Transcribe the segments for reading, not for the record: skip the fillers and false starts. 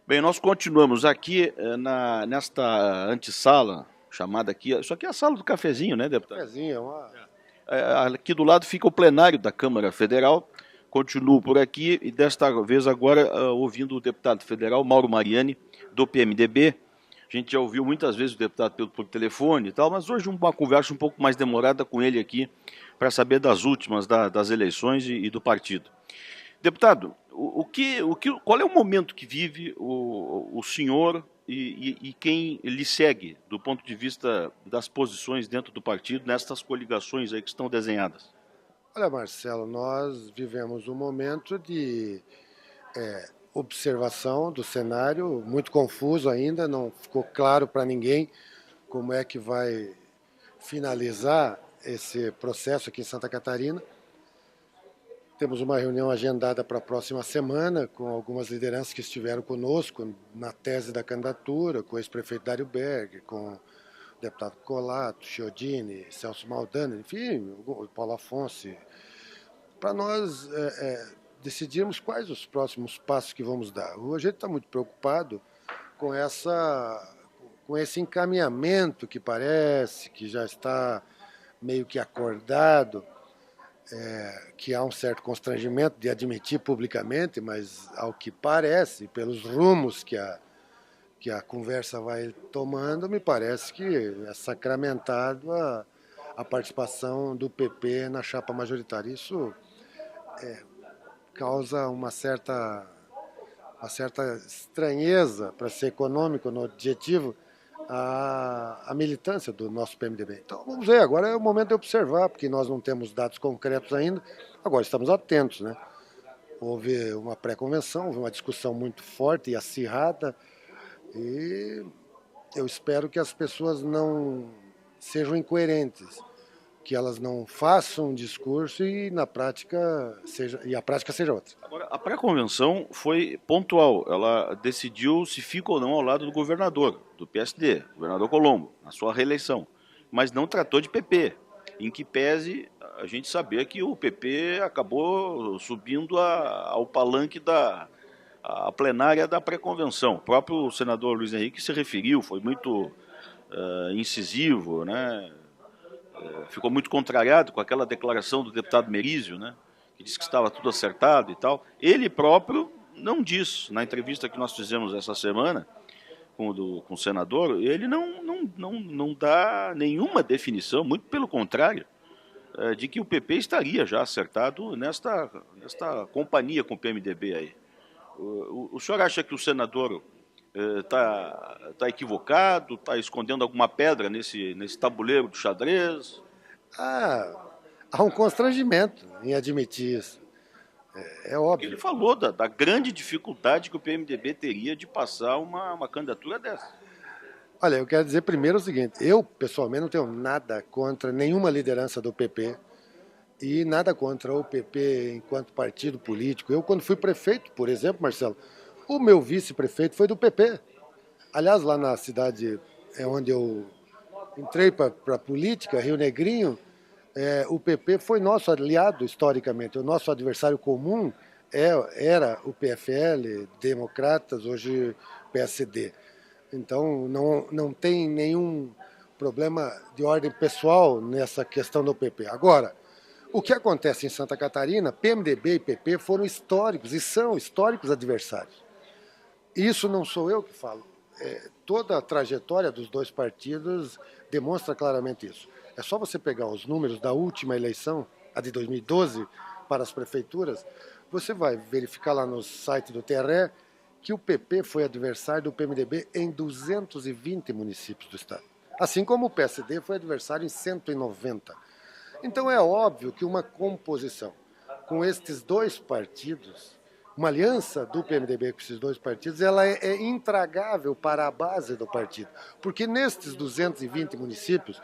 Bem, nós continuamos aqui nesta antessala, chamada aqui, isso aqui é a sala do cafezinho, né, deputado? Cafezinho, é uma... Aqui do lado fica o plenário da Câmara Federal, continuo por aqui e desta vez agora ouvindo o deputado federal Mauro Mariani, do PMDB. A gente já ouviu muitas vezes o deputado por telefone e tal, mas hoje uma conversa um pouco mais demorada com ele aqui, para saber das últimas das eleições e do partido. Deputado, qual é o momento que vive o senhor e quem lhe segue do ponto de vista das posições dentro do partido nestas coligações aí que estão desenhadas? Olha, Marcelo, nós vivemos um momento de observação do cenário, muito confuso ainda, não ficou claro para ninguém como é que vai finalizar esse processo aqui em Santa Catarina. Temos uma reunião agendada para a próxima semana com algumas lideranças que estiveram conosco na tese da candidatura, com o ex-prefeito Dário Berger, com o deputado Colato, Chiodini, Celso Maldani, enfim, o Paulo Afonso, para nós decidirmos quais os próximos passos que vamos dar. A gente está muito preocupado com esse encaminhamento que parece que já está meio que acordado, que há um certo constrangimento de admitir publicamente, mas ao que parece, pelos rumos que a conversa vai tomando, me parece que é sacramentado a participação do PP na chapa majoritária. Isso causa uma certa estranheza, para ser econômico no objetivo, a militância do nosso PMDB. Então vamos ver, agora é o momento de observar, porque nós não temos dados concretos ainda, agora estamos atentos, né? Houve uma pré-convenção, houve uma discussão muito forte e acirrada, e eu espero que as pessoas não sejam incoerentes, que elas não façam um discurso e a prática seja outra. Agora, a pré-convenção foi pontual, ela decidiu se fica ou não ao lado do governador, do PSD, governador Colombo, na sua reeleição, mas não tratou de PP, em que pese a gente saber que o PP acabou subindo ao palanque a plenária da pré-convenção. O próprio senador Luiz Henrique se referiu, foi muito incisivo, né? Ficou muito contrariado com aquela declaração do deputado Merizio, né? Que disse que estava tudo acertado e tal. Ele próprio não disse, na entrevista que nós fizemos essa semana com o senador, ele não dá nenhuma definição, muito pelo contrário, de que o PP estaria já acertado nesta companhia com o PMDB aí. O senhor acha que o senador está equivocado, está escondendo alguma pedra nesse tabuleiro de xadrez? Há um constrangimento em admitir isso. É Ele óbvio. falou da grande dificuldade que o PMDB teria de passar uma candidatura dessa. Olha, eu quero dizer primeiro o seguinte: eu, pessoalmente, não tenho nada contra nenhuma liderança do PP e nada contra o PP enquanto partido político. Eu, quando fui prefeito, por exemplo, Marcelo, o meu vice-prefeito foi do PP. Aliás, lá na cidade onde eu entrei para a política, Rio Negrinho, o PP foi nosso aliado historicamente. O nosso adversário comum era o PFL, Democratas, hoje PSD. Então, não tem nenhum problema de ordem pessoal nessa questão do PP. Agora, o que acontece em Santa Catarina, PMDB e PP foram históricos e são históricos adversários. Isso não sou eu que falo. Toda a trajetória dos dois partidos demonstra claramente isso. É só você pegar os números da última eleição, a de 2012, para as prefeituras, você vai verificar lá no site do TRE que o PP foi adversário do PMDB em 220 municípios do estado. Assim como o PSD foi adversário em 190. Então é óbvio que uma composição com estes dois partidos, uma aliança do PMDB com esses dois partidos, ela é intragável para a base do partido. Porque nestes 220 municípios,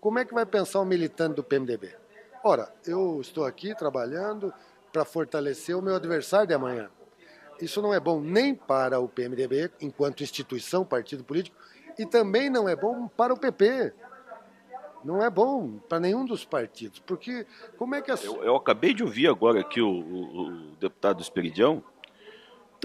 como é que vai pensar o militante do PMDB? Ora, eu estou aqui trabalhando para fortalecer o meu adversário de amanhã. Isso não é bom nem para o PMDB, enquanto instituição, partido político, e também não é bom para o PP. Não é bom para nenhum dos partidos, porque como é que Eu acabei de ouvir agora aqui o deputado Esperidião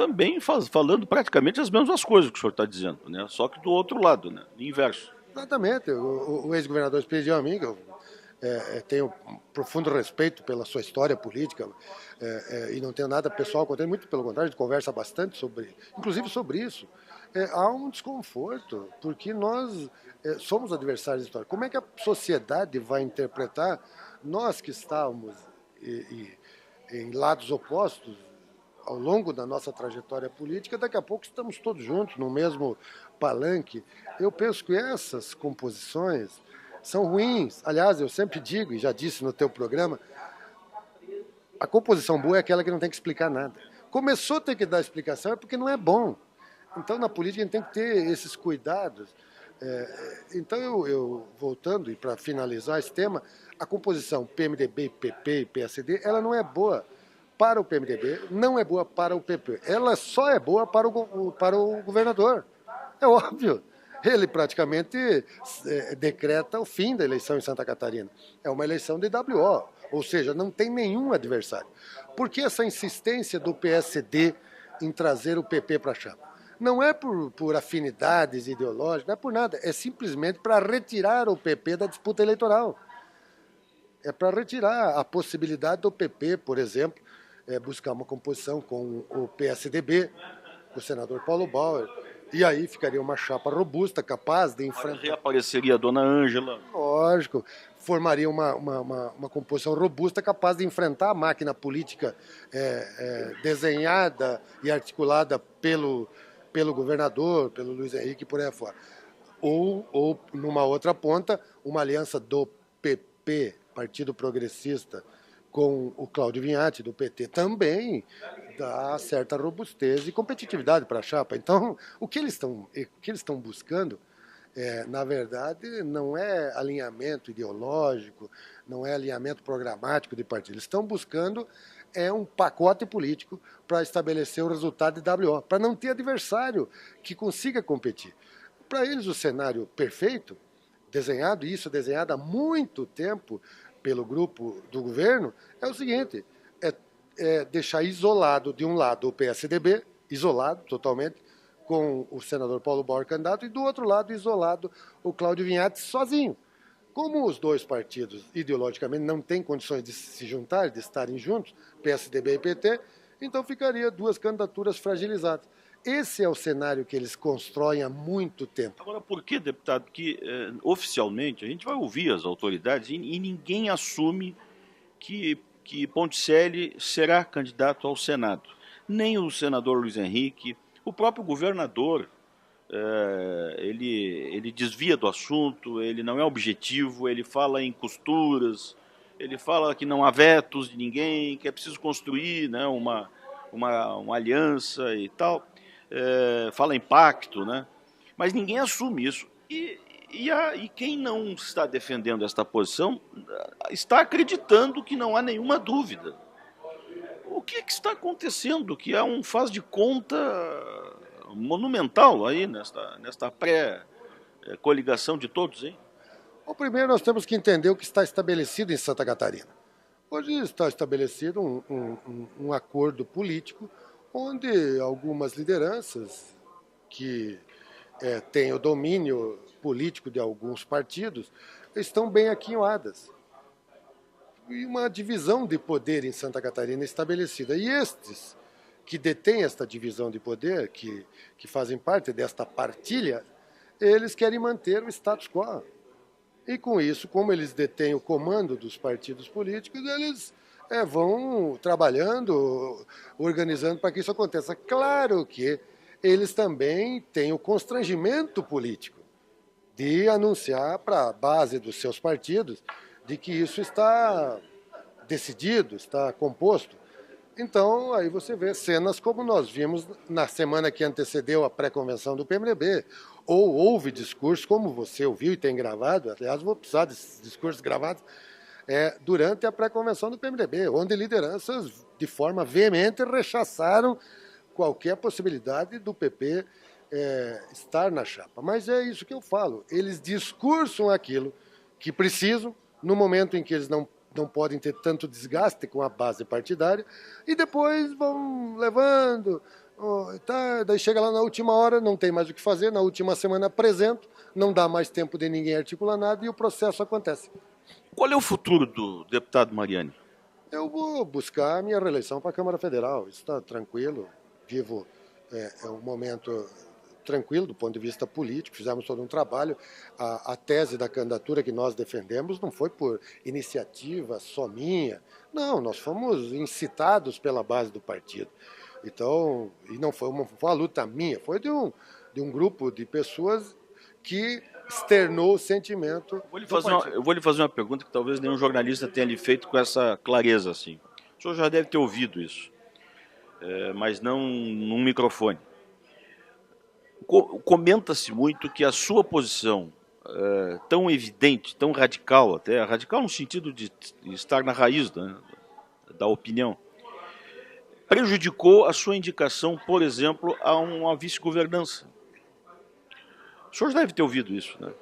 também falando praticamente as mesmas coisas que o senhor está dizendo, né? Só que do outro lado, né? Inverso. Exatamente. O ex-governador pediu a mim, que eu tenho um profundo respeito pela sua história política e não tenho nada pessoal contra ele, muito pelo contrário, a gente conversa bastante inclusive sobre isso. Há um desconforto, porque nós somos adversários históricos. Como é que a sociedade vai interpretar nós que estávamos em lados opostos ao longo da nossa trajetória política, daqui a pouco estamos todos juntos no mesmo palanque? Eu penso que essas composições são ruins. Aliás, eu sempre digo, e já disse no teu programa, a composição boa é aquela que não tem que explicar nada. Começou a ter que dar explicação é porque não é bom. Então, na política, a gente tem que ter esses cuidados. Então, eu voltando, e para finalizar esse tema, a composição PMDB, PP e PSD, ela não é boa para o PMDB, não é boa para o PP. Ela só é boa para o governador. É óbvio. Ele praticamente decreta o fim da eleição em Santa Catarina. É uma eleição de WO, ou seja, não tem nenhum adversário. Por que essa insistência do PSD em trazer o PP para a chapa? Não é por afinidades ideológicas, não é por nada, é simplesmente para retirar o PP da disputa eleitoral. É para retirar a possibilidade do PP, por exemplo, buscar uma composição com o PSDB, o senador Paulo Bauer, e aí ficaria uma chapa robusta, capaz de enfrentar... Reapareceria a dona Ângela. Lógico, formaria uma composição robusta, capaz de enfrentar a máquina política desenhada e articulada pelo governador, pelo Luiz Henrique e por aí afora. Ou, numa outra ponta, uma aliança do PP, Partido Progressista, com o Cláudio Vinhati, do PT, também dá certa robustez e competitividade para a chapa. Então, o que eles estão buscando, na verdade, não é alinhamento ideológico, não é alinhamento programático de partido. Eles estão buscando um pacote político para estabelecer o resultado de WO, para não ter adversário que consiga competir. Para eles, o cenário perfeito, desenhado, e isso desenhado há muito tempo pelo grupo do governo, é o seguinte, deixar isolado de um lado o PSDB, isolado totalmente, com o senador Paulo Bauer candidato, e do outro lado isolado o Cláudio Vinhati sozinho. Como os dois partidos ideologicamente não têm condições de se juntar, de estarem juntos, PSDB e PT, então ficaria duas candidaturas fragilizadas. Esse é o cenário que eles constroem há muito tempo. Agora, por que, deputado, que oficialmente a gente vai ouvir as autoridades e ninguém assume que Ponticelli será candidato ao Senado? Nem o senador Luiz Henrique, o próprio governador, ele desvia do assunto, ele não é objetivo, ele fala em costuras, ele fala que não há vetos de ninguém, que é preciso construir, né, uma aliança e tal. Fala em pacto, né? Mas ninguém assume isso. E quem não está defendendo esta posição está acreditando que não há nenhuma dúvida. O que está acontecendo? Que há um faz de conta monumental aí nesta pré-coligação de todos, hein? Bom, primeiro nós temos que entender o que está estabelecido em Santa Catarina. Hoje está estabelecido um acordo político onde algumas lideranças que têm o domínio político de alguns partidos estão bem aquinhoadas. E uma divisão de poder em Santa Catarina estabelecida. E estes que detêm esta divisão de poder, que fazem parte desta partilha, eles querem manter o status quo. E com isso, como eles detêm o comando dos partidos políticos, eles vão trabalhando, organizando para que isso aconteça. Claro que eles também têm o constrangimento político de anunciar para a base dos seus partidos de que isso está decidido, está composto. Então, aí você vê cenas como nós vimos na semana que antecedeu a pré-convenção do PMDB, ou houve discursos, como você ouviu e tem gravado, aliás, vou precisar desses discursos gravados, durante a pré-convenção do PMDB, onde lideranças, de forma veemente, rechaçaram qualquer possibilidade do PP estar na chapa. Mas é isso que eu falo, eles discursam aquilo que precisam, no momento em que eles não podem ter tanto desgaste com a base partidária, e depois vão levando, Tá, daí chega lá na última hora, não tem mais o que fazer, na última semana apresento, não dá mais tempo de ninguém articular nada e o processo acontece. Qual é o futuro do deputado Mariani? Eu vou buscar a minha reeleição para a Câmara Federal, isso está tranquilo, vivo um momento tranquilo do ponto de vista político, fizemos todo um trabalho. A tese da candidatura que nós defendemos não foi por iniciativa só minha, não, nós fomos incitados pela base do partido. Então, e não foi uma luta minha, foi de um grupo de pessoas que externou o sentimento. Eu vou lhe fazer uma pergunta que talvez nenhum jornalista tenha lhe feito com essa clareza assim. O senhor já deve ter ouvido isso, mas não num microfone. Comenta-se muito que a sua posição tão evidente, tão radical, até radical no sentido de estar na raiz da opinião, prejudicou a sua indicação, por exemplo, a uma vice-governança. O senhor deve ter ouvido isso, né?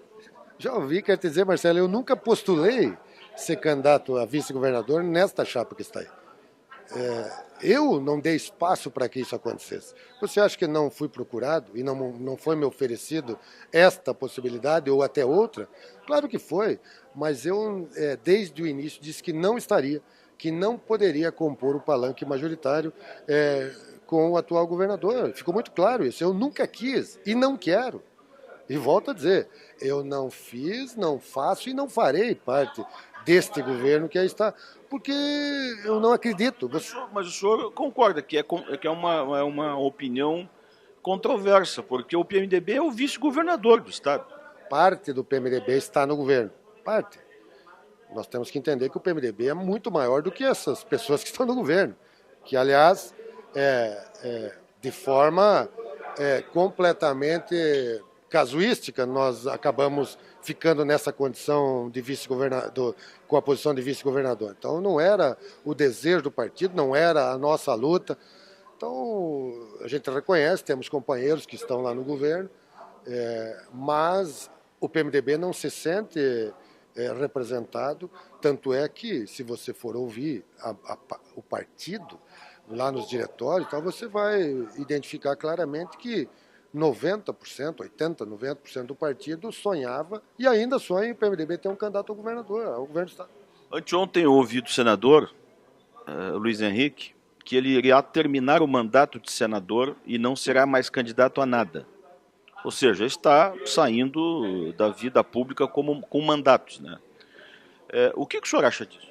Já ouvi, quer dizer, Marcelo, eu nunca postulei ser candidato a vice-governador nesta chapa que está aí. Eu não dei espaço para que isso acontecesse. Você acha que não fui procurado e não foi me oferecido esta possibilidade ou até outra? Claro que foi, mas eu, desde o início, disse que não estaria, que não poderia compor o palanque majoritário com o atual governador. Ficou muito claro isso. Eu nunca quis e não quero. E volto a dizer, eu não fiz, não faço e não farei parte deste governo que aí está, porque eu não acredito. Mas o senhor concorda que é uma opinião controversa, porque o PMDB é o vice-governador do Estado. Parte do PMDB está no governo. Parte. Nós temos que entender que o PMDB é muito maior do que essas pessoas que estão no governo, que, aliás, de forma completamente casuística, nós acabamos ficando nessa condição de vice-governador, com a posição de vice-governador. Então, não era o desejo do partido, não era a nossa luta. Então, a gente reconhece, temos companheiros que estão lá no governo, mas o PMDB não se sente representado, tanto é que, se você for ouvir o partido lá nos diretórios, então você vai identificar claramente que 90%, 80%, 90% do partido sonhava e ainda sonha em o PMDB ter um candidato ao governador, ao governo do Estado. Anteontem eu ouvi do senador Luiz Henrique que ele iria terminar o mandato de senador e não será mais candidato a nada. Ou seja, está saindo da vida pública com mandatos, né? O que o senhor acha disso?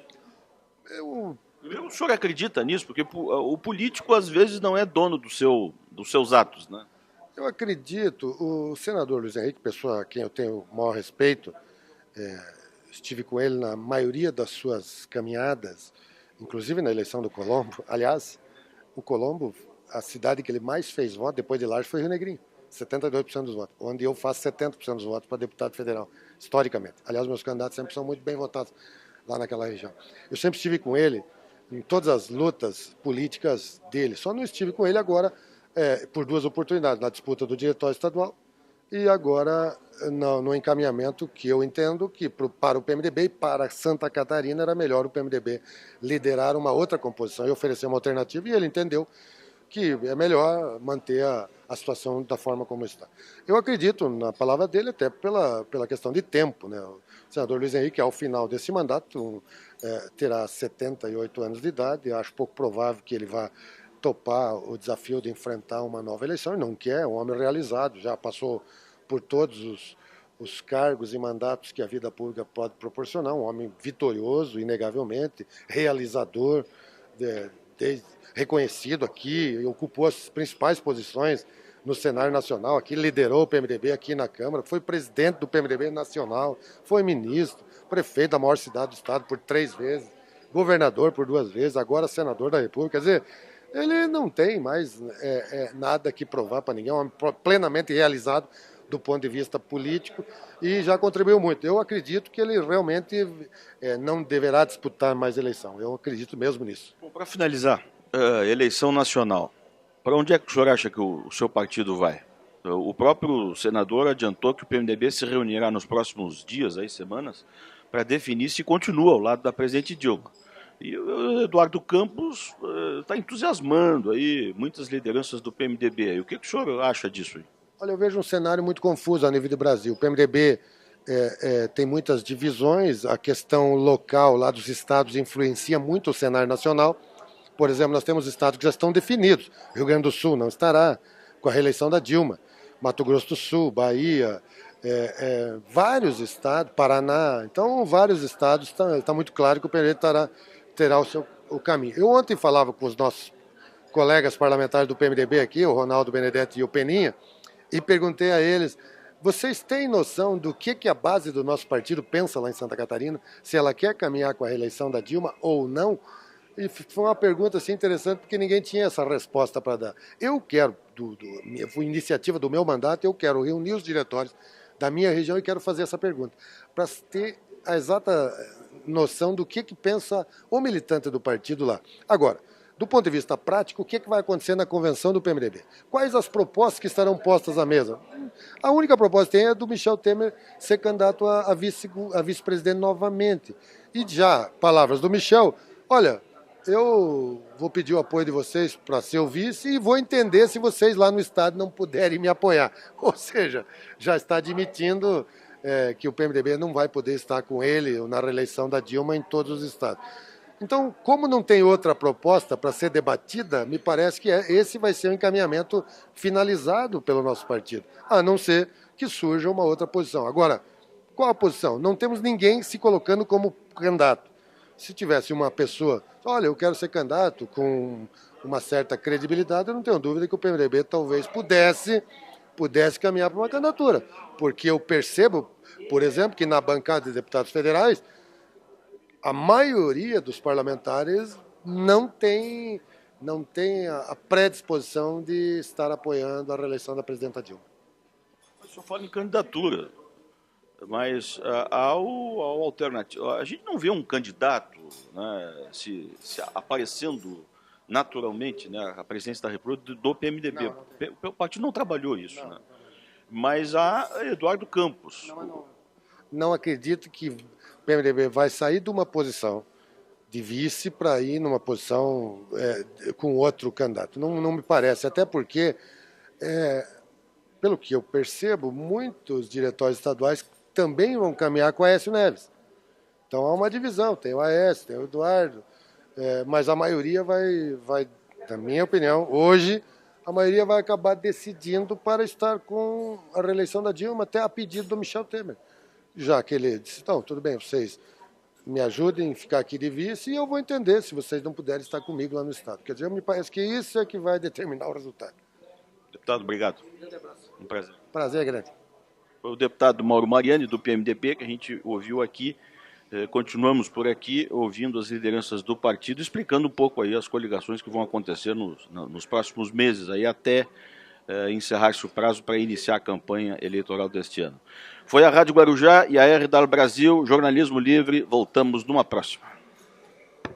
O senhor acredita nisso? Porque o político, às vezes, não é dono dos seus atos, né? Eu acredito, o senador Luiz Henrique, pessoa a quem eu tenho o maior respeito, estive com ele na maioria das suas caminhadas, inclusive na eleição do Colombo. Aliás, o Colombo, a cidade que ele mais fez voto depois de Lages foi Rio Negrinho, 72% dos votos, onde eu faço 70% dos votos para deputado federal, historicamente. Aliás, meus candidatos sempre são muito bem votados lá naquela região. Eu sempre estive com ele em todas as lutas políticas dele, só não estive com ele agora por duas oportunidades, na disputa do diretório estadual e agora no encaminhamento que eu entendo que para o PMDB e para Santa Catarina era melhor o PMDB liderar uma outra composição e oferecer uma alternativa, e ele entendeu que é melhor manter a situação da forma como está. Eu acredito na palavra dele até pela questão de tempo, né? O senador Luiz Henrique, ao final desse mandato, terá 78 anos de idade, acho pouco provável que ele vá topar o desafio de enfrentar uma nova eleição, ele não quer, é um homem realizado, já passou por todos os cargos e mandatos que a vida pública pode proporcionar, um homem vitorioso, inegavelmente, realizador, reconhecido aqui, ocupou as principais posições no cenário nacional, aqui liderou o PMDB aqui na Câmara, foi presidente do PMDB nacional, foi ministro, prefeito da maior cidade do estado por 3 vezes, governador por 2 vezes, agora senador da República. Quer dizer, ele não tem mais nada que provar para ninguém, é um homem plenamente realizado do ponto de vista político e já contribuiu muito. Eu acredito que ele realmente não deverá disputar mais eleição, eu acredito mesmo nisso. Para finalizar, eleição nacional, para onde é que o senhor acha que o seu partido vai? O próprio senador adiantou que o PMDB se reunirá nos próximos dias, semanas, para definir se continua ao lado da presidente Dilma. E o Eduardo Campos está entusiasmando aí muitas lideranças do PMDB. E o que o senhor acha disso aí? Olha, eu vejo um cenário muito confuso a nível do Brasil. O PMDB tem muitas divisões, a questão local lá dos estados influencia muito o cenário nacional. Por exemplo, nós temos estados que já estão definidos. Rio Grande do Sul não estará com a reeleição da Dilma. Mato Grosso do Sul, Bahia, vários estados, Paraná. Então, vários estados, está muito claro que o PMDB terá o caminho. Eu ontem falava com os nossos colegas parlamentares do PMDB aqui, o Ronaldo Benedetti e o Peninha, e perguntei a eles, vocês têm noção do que a base do nosso partido pensa lá em Santa Catarina? Se ela quer caminhar com a reeleição da Dilma ou não? E foi uma pergunta assim, interessante, porque ninguém tinha essa resposta para dar. Eu quero, foi iniciativa do meu mandato, eu quero reunir os diretórios da minha região e quero fazer essa pergunta, para ter a exata noção do que pensa o militante do partido lá. Agora, do ponto de vista prático, o que vai acontecer na convenção do PMDB? Quais as propostas que estarão postas à mesa? A única proposta que tem é do Michel Temer ser candidato a vice-presidente novamente. E já, palavras do Michel, olha, eu vou pedir o apoio de vocês para ser o vice e vou entender se vocês lá no estado não puderem me apoiar. Ou seja, já está admitindo que o PMDB não vai poder estar com ele na reeleição da Dilma em todos os estados. Então, como não tem outra proposta para ser debatida, me parece que esse vai ser o encaminhamento finalizado pelo nosso partido, a não ser que surja uma outra posição. Agora, qual a posição? Não temos ninguém se colocando como candidato. Se tivesse uma pessoa, olha, eu quero ser candidato com uma certa credibilidade, eu não tenho dúvida que o PMDB talvez pudesse caminhar para uma candidatura. Porque eu percebo, por exemplo, que na bancada de deputados federais, a maioria dos parlamentares não tem a predisposição de estar apoiando a reeleição da presidenta Dilma. Eu só falo em candidatura, mas ao alternativo. A gente não vê um candidato, né, se aparecendo naturalmente, né, a presidência da República do PMDB. O partido não trabalhou isso. Né? Mas há Eduardo Campos. Não acredito que o PMDB vai sair de uma posição de vice para ir numa posição com outro candidato. Não me parece, até porque, pelo que eu percebo, muitos diretórios estaduais também vão caminhar com o Aécio Neves. Então há uma divisão, tem o Aécio, tem o Eduardo, mas a maioria vai, na minha opinião, hoje, a maioria vai acabar decidindo para estar com a reeleição da Dilma, até a pedido do Michel Temer. Já que ele disse, então, tudo bem, vocês me ajudem a ficar aqui de vice e eu vou entender se vocês não puderem estar comigo lá no Estado. Quer dizer, me parece que isso é que vai determinar o resultado. Deputado, obrigado. Um prazer. Prazer grande. Foi o deputado Mauro Mariani, do PMDB, que a gente ouviu aqui. Continuamos por aqui, ouvindo as lideranças do partido, explicando um pouco aí as coligações que vão acontecer nos próximos meses, aí até encerrar-se o prazo para iniciar a campanha eleitoral deste ano. Foi a Rádio Guarujá e a RDAL Brasil, Jornalismo Livre. Voltamos numa próxima.